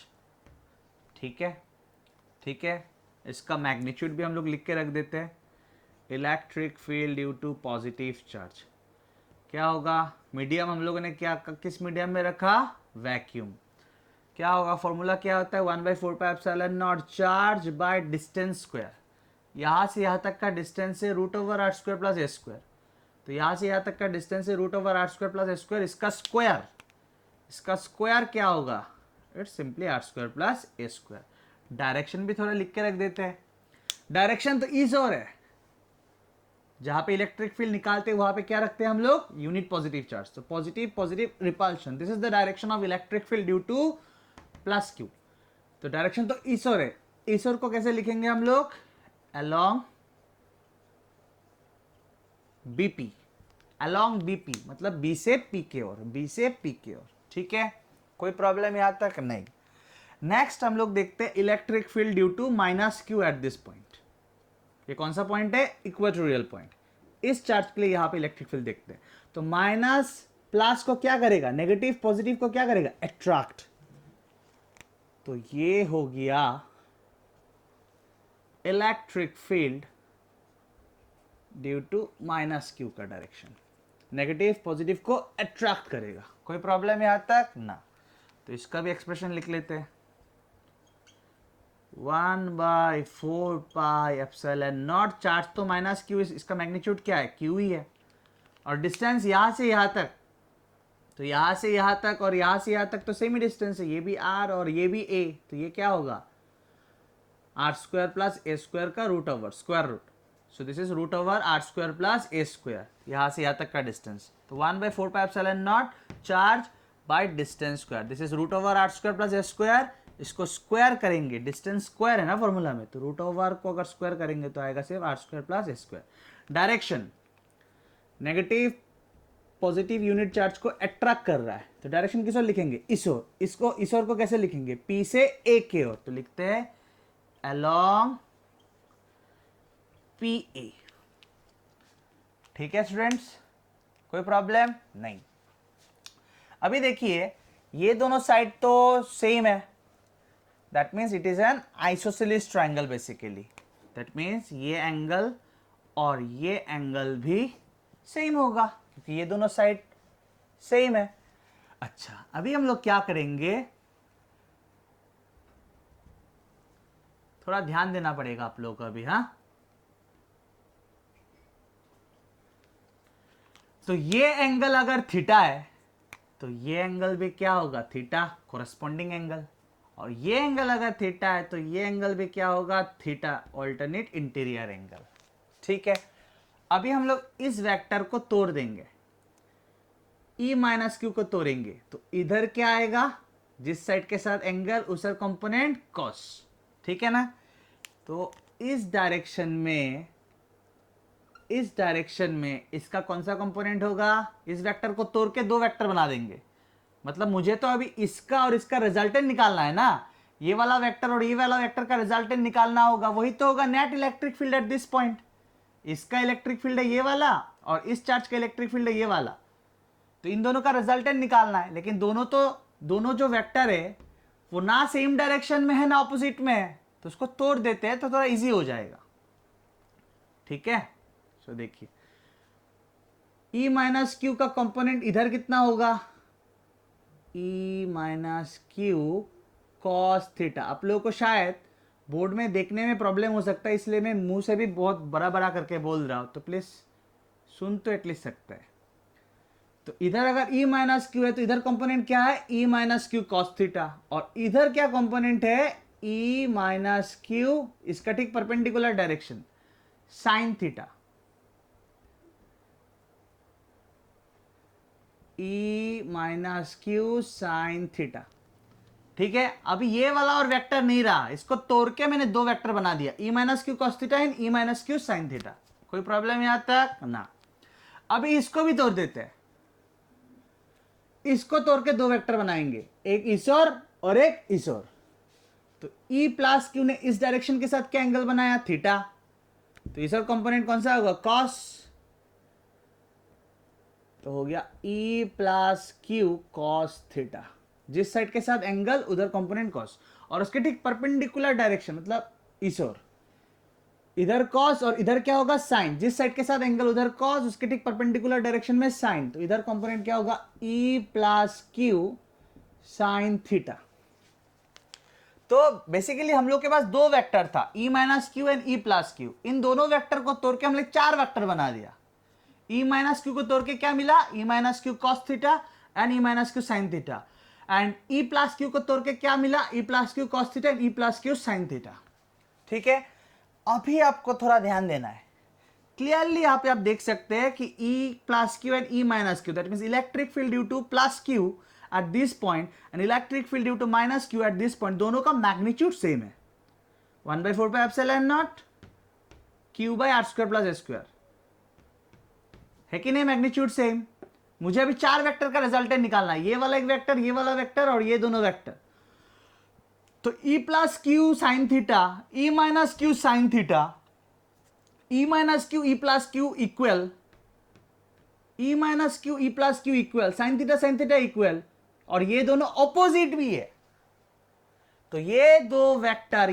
ठीक है, ठीक है, इसका मैग्नीट्यूड भी हम लोग लिख के रख देते हैं। Electric field due to positive charge क्या होगा? मीडियम हम लोगों ने क्या किस मीडियम में रखा? वैक्यूम। क्या होगा? फॉर्मूला क्या होता है? 1/4πε0 चार्ज बाय डिस्टेंस स्क्वायर। यहां से यहां तक का डिस्टेंस है root over are square plus A square. तो यहां से यहां तक का डिस्टेंस है root over are square plus A square. इसका स्क्वायर क्या होगा? It's simply R square plus A square. Direction भी थोड़ा लिख के रख देते हैं। डायरेक्शन तो इस ओर है, जहां पे इलेक्ट्रिक फील्ड निकालते हैं वहां पे क्या रखते हैं हम लोग? Unit positive charge. तो positive positive repulsion, this is the direction of electric field due to plus Q। तो डायरेक्शन तो इस ओर है। इस ओर को कैसे लिखेंगे हम लोग? Along BP। अलोंग BP मतलब B से P के ओर, B से P के ओर। ठीक है, कोई प्रॉब्लम यहां तक नहीं। नेक्स्ट हम लोग देखते हैं electric field due to -Q at this point. ये कौन सा पॉइंट है? Equatorial point. इस चार्ज के लिए यहां पे इलेक्ट्रिक फील्ड देखते हैं। तो माइनस प्लस को क्या करेगा? नेगेटिव पॉजिटिव को क्या करेगा? अट्रैक्ट। तो ये हो गया electric field due to -Q का डायरेक्शन। नेगेटिव पॉजिटिव को अट्रैक्ट करेगा। कोई प्रॉब्लम यहां तक ना। तो इसका भी एक्सप्रेशन लिख लेते हैं। 1/4πε0। चार्ज तो माइनस क्यू, इसका मैग्नीट्यूड क्या है, क्यू ही है। और डिस्टेंस यहाँ से यहाँ तक, तो यहाँ से यहाँ तक और यहाँ से यहाँ तक तो सेम ही डिस्टेंस है, ये भी आर और ये भी ए, तो ये क्या होगा r² प्लस ए स्क्वायर का root over square root. So this is root over r² plus A square, यहाँ से यहाँ तक का डिस्टेंस। तो 1/4πε0 charge by distance square, this is root over r² plus A square. इसको स्क्वायर करेंगे, डिस्टेंस स्क्वायर है ना फॉर्मूला में, तो रूट ओवर को अगर स्क्वायर करेंगे तो आएगा सिर्फ r² प्लस ए square. Direction negative positive unit charge को अट्रैक्ट कर रहा है, तो डायरेक्शन किस ओर लिखेंगे, इस ओर। इसको इस ओर को कैसे लिखेंगे, P से A के ओर, तो लिखते हैं along PA। ठीक है स्टूडेंट्स, कोई प्रॉब्लम नहीं। अभी देखिए ये दोनों साइड तो सेम है, that means it is an isosceles triangle basically. That means ये एंगल और ये एंगल भी सेम होगा क्योंकि ये दोनों साइड सेम है। अच्छा, अभी हम लोग क्या करेंगे, थोड़ा ध्यान देना पड़ेगा आप लोगों को अभी। हाँ, तो ये एंगल अगर थीटा है तो ये एंगल भी क्या होगा, थीटा, कोरस्पॉन्डिंग एंगल। और ये एंगल अगर थीटा है तो ये एंगल भी क्या होगा, थीटा, ऑल्टरनेट इंटीरियर एंगल। ठीक है, अभी हम लोग इस वेक्टर को तोड़ देंगे, E माइनस क्यू को तोड़ेंगे, तो इधर क्या आएगा, जिस साइड के साथ एंगल उस कंपोनेंट कॉस। ठीक है ना, तो इस डायरेक्शन में इसका कौन सा कंपोनेंट होगा, इस वेक्टर को तोड़ के दो वेक्टर बना देंगे। मतलब मुझे तो अभी इसका और इसका रिजल्टेंट निकालना है ना, ये वाला वेक्टर और ये वाला वेक्टर का रिजल्टेंट निकालना होगा, वही तो होगा net electric field at this point. इसका इलेक्ट्रिक फील्ड है ये वाला और इस चार्ज का इलेक्ट्रिक फील्ड है ये वाला, तो इन दोनों का रिजल्टेंट निकालना है। लेकिन दोनों जो वेक्टर है वो ना सेम डायरेक्शन में है ना ऑपोजिट में है, तो उसको तोड़ देते हैं तो थोड़ा इजी हो जाएगा। ठीक है, सो देखिए E माइनस क्यू का कंपोनेंट इधर कितना होगा, E minus Q cos theta. आप लोगों को शायद बोर्ड में देखने में प्रॉब्लम हो सकता है, इसलिए मैं मुंह से भी बहुत बड़ा बड़ा करके बोल रहा हूं, तो प्लीज सुन तो एटलीस्ट सकता है। तो इधर अगर E माइनस क्यू है तो इधर कंपोनेंट क्या है, E minus Q cos theta, और इधर क्या कंपोनेंट है, E माइनस क्यू, इसका ठीक perpendicular direction, sign theta. E minus Q sine theta. ठीक है, अभी ये वाला और वेक्टर नहीं रहा, इसको तोड़ के मैंने दो वेक्टर बना दिया, E minus Q cos theta and E minus Q sine theta. कोई प्रॉब्लम यहां तक ना। अभी इसको भी तोड़ देते हैं, इसको तोड़ के दो वेक्टर बनाएंगे, एक इस और एक इस ओर। तो E प्लस क्यू ने इस डायरेक्शन के साथ क्या एंगल बनाया, थीटा, तो इस ओर कंपोनेंट कौन सा होगा, कॉस, तो हो गया E plus Q cos theta. जिस साइड के साथ एंगल उधर कंपोनेंट कॉस, और उसके ठीक परपेंडिकुलर डायरेक्शन, मतलब इस ओर, इधर कॉस और इधर क्या होगा, साइन। जिस साइड के साथ एंगल उधर कॉस, उसके ठीक परपेंडिकुलर डायरेक्शन में साइन, तो इधर कंपोनेंट क्या होगा, E plus Q sine theta. तो बेसिकली हम लोग के पास दो वेक्टर था, E minus q and E plus q. इन दोनों वेक्टर को तोड़ के हमने चार वेक्टर बना दिया। E माइनस क्यू को तोड़ के क्या मिला, E minus Q cos theta and E minus Q sine theta, and E plus Q को तोड़ के क्या मिला, E plus Q cos theta and E plus Q sine theta. ठीक है, अभी आपको थोड़ा ध्यान देना है। क्लियरली यहाँ पे आप देख सकते हैं कि E plus Q and E minus Q, that means electric field due to plus Q at this point and electric field due to minus Q at this point, दोनों का मैग्नीट्यूड सेम है, 1/4πε0 Q by r² plus A square, है कि नहीं, magnitude same. मुझे अभी चार vector का रिजल्टेंट निकालना है, ये वाला एक वेक्टर, ये वाला वेक्टर और ये दोनों वेक्टर। तो E plus Q sine theta, E minus Q sine theta, E minus Q E plus Q equal, E minus Q E plus Q equal, sine theta equal, और ये दोनों ऑपोजिट भी है। तो ये दो vector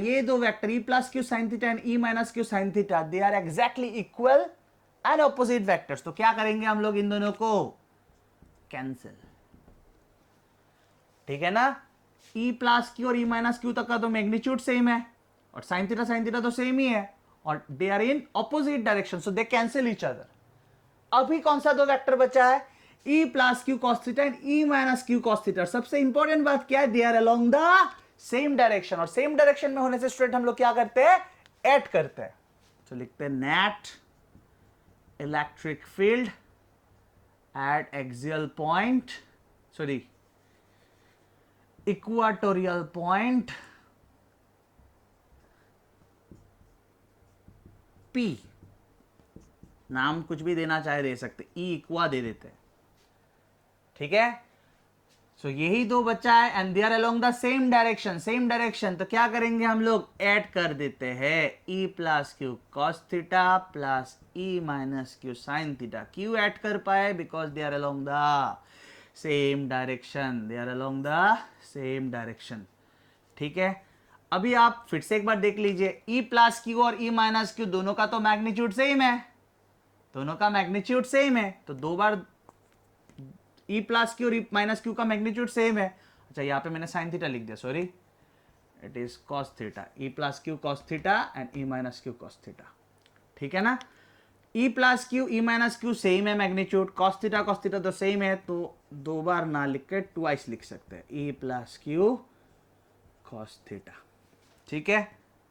E plus Q sine theta and E minus Q sine theta, they are exactly equal and opposite vectors. तो क्या करेंगे हम लोग, इन दोनों को कैंसिल। ठीक है ना, E प्लस क्यू और E माइनस क्यू तक का तो मैग्नीट्यूड सेम है, और sin थीटा तो सेम ही है और they are in opposite direction, so they cancel each other. अभी कौन सा दो वेक्टर बचा है? E plus Q cos theta and E minus Q cos theta. सबसे इंपॉर्टेंट बात क्या है? They are along the same direction, और सेम डायरेक्शन में होने से स्टूडेंट हम लोग क्या करते हैं? ऐड करते हैं। तो लिखते हैं net electric field eight axial point, sorry equatorial point P, नाम कुछ भी देना चाहे दे सकते, ई इक्वा दे देते हैं, ठीक है। सो यही दो बचा है and they are along the same direction, same direction. तो क्या करेंगे हम लोग? ऐड कर देते हैं E plus Q cos theta plus E minus Q sine theta. क्यों ऐड कर पाए? Because they are along the same direction, they are along the same direction, ठीक है। अभी आप फिर से एक बार देख लीजिए, ई प्लस क्यू और ई माइनस क्यू दोनों का तो मैग्नीट्यूड सेम है, दोनों का मैग्नीट्यूड सेम है, तो दो बार ई प्लस क्यू और ई माइनस क्यू का मैग्नीट्यूड सेम है। अच्छा, यहाँ पे मैंने साइन थीटा लिख दिया, sorry, it is cos theta, E plus Q cos theta and E minus Q cos theta, ठीक है ना। ई plus Q E minus Q same है मैग्नीट्यूड, कॉस थीटा तो सेम है, तो दो बार ना लिख के ट्वाइस लिख सकते हैं, E plus Q cos theta, ठीक है।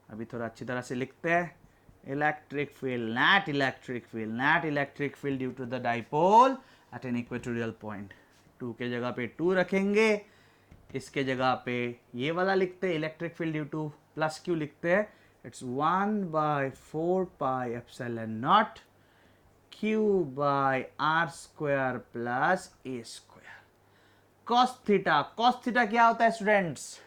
अभी थोड़ा अच्छी तरह से लिखते हैं, electric field, net electric field due to the dipole at an equatorial point. 2 के जगह पे 2 रखेंगे, इसके जगह पे ये वाला लिखते हैं, electric field due to plus Q लिखते हैं, it's 1/4 pi epsilon naught Q by are square plus A square. Cos theta क्या होता है students?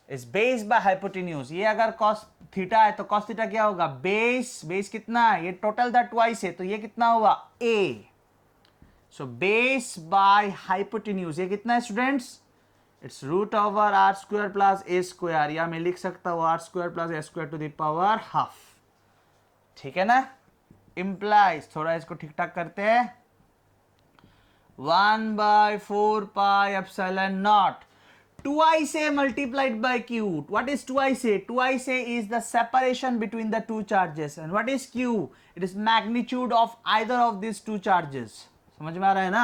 Is base by hypotenuse. ये अगर कॉस थीटा है तो कॉस थीटा क्या होगा? बेस कितना है? ये टोटल दैट ट्वाइस है, तो ये कितना हुआ? A. So base by hypotenuse ये कितना है students? It's root over are square plus A square, या मैं लिख सकता हूं R square plus A square to the power half, ठीक है ना। इंप्लाइज, थोड़ा इसको ठीक ठाक करते हैं, 1/4 pi epsilon not twice a multiplied by q. What is twice a? Twice a is the separation between the two charges, and what is q? It is magnitude of either of these two charges. समझ में आ रहा है ना?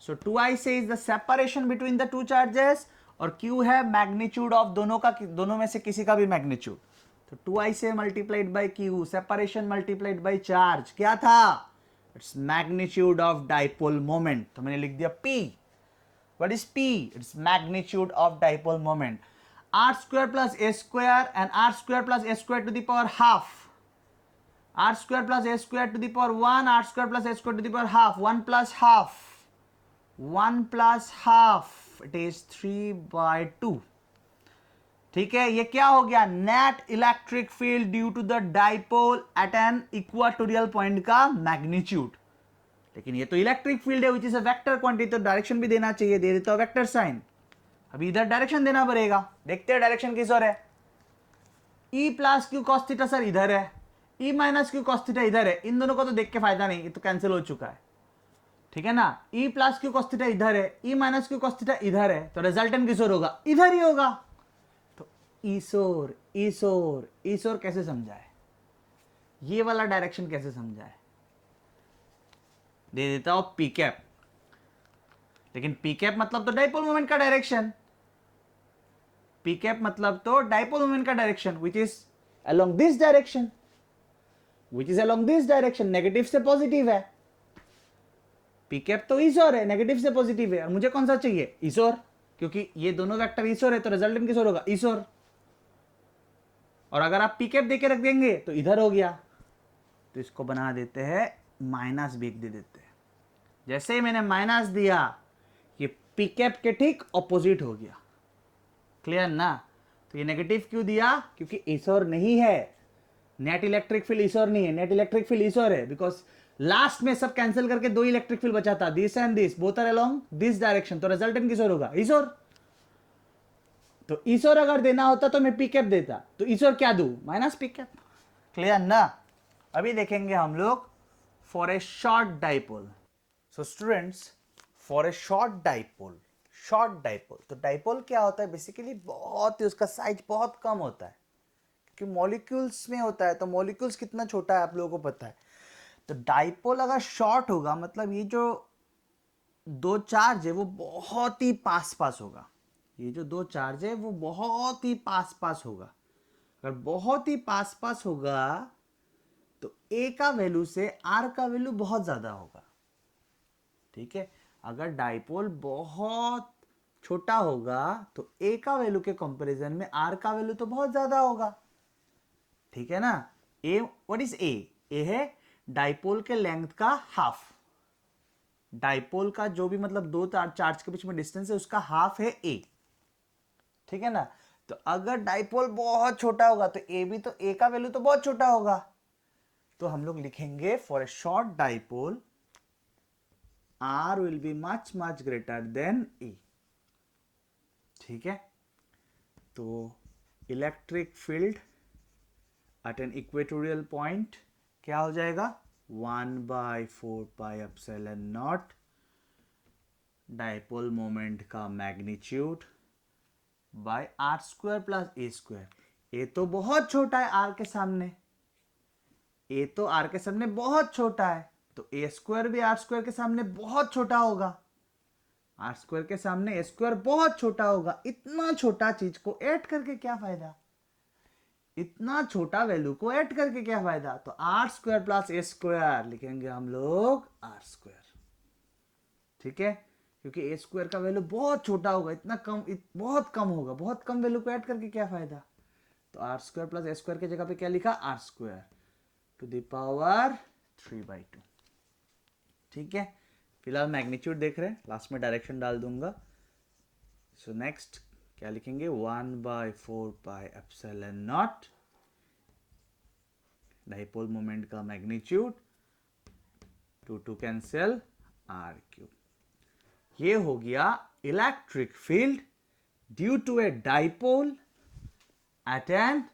So twice a is the separation between the two charges और q है magnitude of दोनों में से किसी का भी magnitude. तो twice a multiplied by q, separation multiplied by charge, क्या था? It's magnitude of dipole moment. तो मैंने लिख दिया p. What is P? It's magnitude of dipole moment. R square plus A square and R square plus A square to the power half. R square plus A square to the power 1, R square plus A square to the power half. 1 plus half. 1 plus half. It is 3/2. ठीक है, ये क्या हो गया? Net electric field due to the dipole at an equatorial point का magnitude. लेकिन ये तो इलेक्ट्रिक फील्ड है which is a vector quantity, तो डायरेक्शन भी देना चाहिए, दे देता हूं वेक्टर साइन। अभी इधर डायरेक्शन देना पड़ेगा, देखते हैं डायरेक्शन किस ओर है। ई plus Q cos theta sir इधर है, ई माइनस क्यू कॉस थीटा इधर है, इन दोनों को तो देख के फायदा नहीं, ये तो कैंसिल हो चुका है, ठीक है ना। ई प्लस क्यू कॉस थीटा इधर है, ई माइनस क्यू कॉस थीटा इधर है, तो रिजल्टेंट किस ओर होगा? इधर ही होगा। तो ईसोर ईसोर ईसोर कैसे समझाए? ये वाला डायरेक्शन कैसे समझाए? दे देता हूं पी कैप, लेकिन पी कैप मतलब तो डाइपोल मोमेंट का डायरेक्शन, पी कैप मतलब तो डाइपोल मोमेंट का direction which is along this direction, which is along this direction, negative से पॉजिटिव है। पी कैप तो इस ओर है, नेगेटिव से पॉजिटिव है, और मुझे कौन सा चाहिए? इस ओर, क्योंकि ये दोनों वेक्टर इस ओर है, तो रिजल्टेंट किस ओर होगा? इस ओर। और अगर आप पी कैप देके रख देंगे तो इधर हो गया, तो इसको बना देते हैं माइनस भी दे देते हैं। जैसे ही मैंने माइनस दिया, ये पी कैप के ठीक ऑपोजिट हो गया, क्लियर ना। तो ये नेगेटिव क्यों दिया? क्योंकि इस ओर नहीं है, नेट इलेक्ट्रिक फील्ड इस ओर नहीं है, नेट इलेक्ट्रिक फील्ड इस ओर है, बिकॉज लास्ट में सब कैंसिल करके 2 इलेक्ट्रिक फील्ड बचा था, this and this both are along this direction, तो रिजल्टेंट किस ओर होगा? इस ओर। तो इस ओर अगर देना होता तो मैं पी कैप देता, तो इस ओर क्या दूं? माइनस पी कैप, क्लियर ना। अभी देखेंगे हम लोग for a short dipole. So students, for a short dipole, तो डाइपोल क्या होता है? बेसिकली बहुत ही उसका साइज बहुत कम होता है, कि मॉलिक्यूल्स में होता है, तो मॉलिक्यूल्स कितना छोटा है आप लोगों को पता है। तो डाइपोल अगर शॉर्ट होगा मतलब ये जो दो चार्ज है वो बहुत ही पास पास होगा, ये जो दो चार्ज है वो बहुत ही पास पास होगा। अगर बहुत ही पास पास होगा तो ए का वैल्यू से आर का वैल्यू बहुत ज्यादा होगा। ठीक है, अगर डाइपोल बहुत छोटा होगा तो ए का वैल्यू के कंपैरिजन में आर का वैल्यू तो बहुत ज्यादा होगा। ठीक है ना। ए, व्हाट इज ए? ए है डाइपोल के लेंथ का हाफ। डाइपोल का जो भी मतलब दो चार्ज के बीच में डिस्टेंस है उसका हाफ है ए। ठीक है ना। तो अगर डाइपोल बहुत छोटा होगा तो ए भी, तो ए का वैल्यू तो बहुत छोटा होगा। तो हम लोग लिखेंगे for a short dipole r will be much much greater than a. ठीक है, तो electric field at an equatorial point क्या हो जाएगा? 1/4πε0 डाइपोल मोमेंट का magnitude by are square plus A square. A तो बहुत छोटा है आर के सामने, ए तो आर के सामने बहुत छोटा है, तो ए स्क्वायर भी आर स्क्वायर के सामने बहुत छोटा होगा। आर स्क्वायर के सामने ए स्क्वायर बहुत छोटा होगा। इतना छोटा चीज को ऐड करके क्या फायदा? इतना छोटा वैल्यू को ऐड करके क्या फायदा? तो are square plus A square लिखेंगे हम लोग आर स्क्वायर। ठीक है, क्योंकि ए स्क्वायर का वैल्यू बहुत छोटा होगा, इतना कम, बहुत कम होगा, बहुत कम वैल्यू को ऐड करके क्या फायदा? तो are square plus A square की जगह पे क्या लिखा? R square to the power 3/2। ठीक है, फिलहाल मैग्नीट्यूड देख रहे हैं, लास्ट में डायरेक्शन डाल दूंगा। सो नेक्स्ट क्या लिखेंगे? 1/4πε0 डाइपोल मोमेंट का मैग्नीट्यूड, 2 कैंसिल r3। ये हो गया electric field due to a dipole at an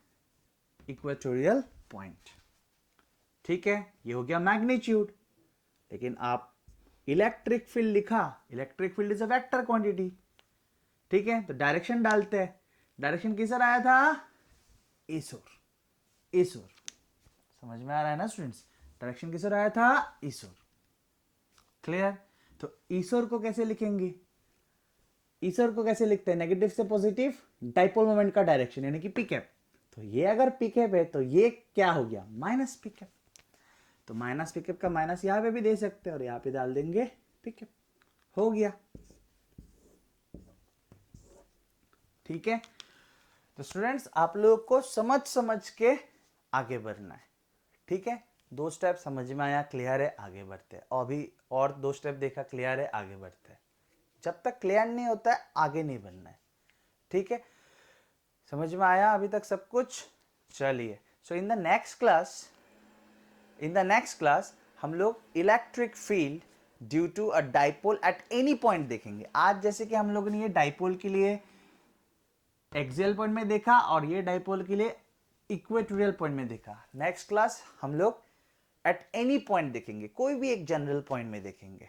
equatorial point. ठीक है, ये हो गया मैग्नीट्यूड। लेकिन आप इलेक्ट्रिक फील्ड लिखा, electric field is a vector quantity. ठीक है, तो डायरेक्शन डालते हैं। डायरेक्शन किसर आया था? इस ओर, इस ओर। समझ में आ रहा है ना स्टूडेंट्स? डायरेक्शन किसर आया था? इस ओर। क्लियर? तो इस ओर को कैसे लिखेंगे? इस ओर को कैसे लिखते हैं? नेगेटिव से पॉजिटिव, डाइपोल मोमेंट का डायरेक्शन यानी कि पिकअप। तो ये अगर पिकअप है तो ये क्या हो गया? Minus pickup. तो माइनस पिकअप का माइनस यहां पे भी दे सकते हैं और यहां पे डाल देंगे पिकअप। हो गया। ठीक है, तो स्टूडेंट्स आप लोगों को समझ समझ के आगे बढ़ना है। ठीक है, 2 स्टेप समझ में आया, क्लियर है, आगे बढ़ते हैं। और अभी और 2 स्टेप देखा, क्लियर है, आगे बढ़ते हैं। जब तक क्लियर नहीं होता है आगे नहीं बढ़ना है। ठीक है, समझ में आया अभी तक सब कुछ? चलिए, so in the next class हम लोग electric field due to a dipole at any point देखेंगे। आज जैसे कि हम लोगों ने ये डाइपोल के लिए एक्सियल पॉइंट में देखा और ये डाइपोल के लिए इक्वेटोरियल पॉइंट में देखा। नेक्स्ट क्लास हम लोग एट एनी पॉइंट देखेंगे, कोई भी एक जनरल पॉइंट में देखेंगे।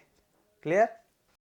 क्लियर?